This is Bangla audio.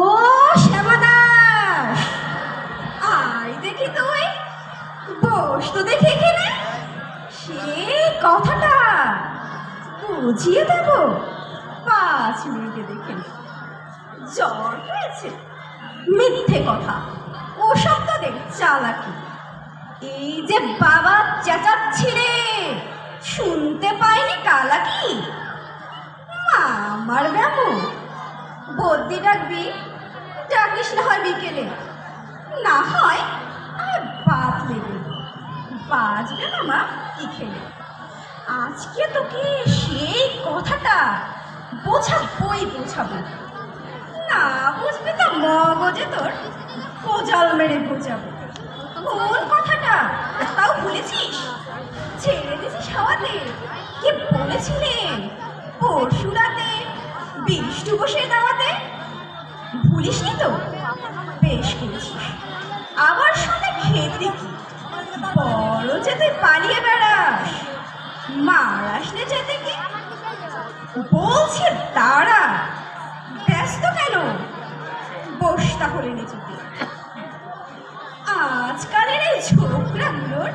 ও শ্যামাদাস, আয় দেখি তুই, বস তো দেখি এখানে। সে কথাটা বুঝিয়ে দেব 5 মিনিটে, দেখে নে। জ্বর হয়েছে, মিথ্যে কথা, ওসব তোদের চালাকি। এই যে বাবা চেঁচাচ্ছি রে, শুনতে পাইনি কালাকি? আমার ব্যামো বদ্যি ডাকবি, ডাকিস না হয় বিকেলে, না হয় আর বাদ লেগে বাজবে না মা কি খেলে। আজকে তোকে সেই কথাটা বোঝাবই বোঝাবো, না বুঝবি তো মগজে তোর কোজাল মেরে বোঝাবো। কোন কথাটা তাও ভুলেছিস? ছেড়ে দিছিস হাওয়াতে, কি বলেছিলেন পরশু রাতে বিষ্ণু বসে দাওয়াতে? ভুলিসনি তো? বেশ করেছিস। আবার শুনে খেতে কি বড় যে তুই পালিয়ে বেড়াস, মার আসলে যেতে কি বলছে? দাঁড়া, ব্যস্ত কেন? বস তাহলে নিচুতে। আজকালের এই ছোকরাগুলোর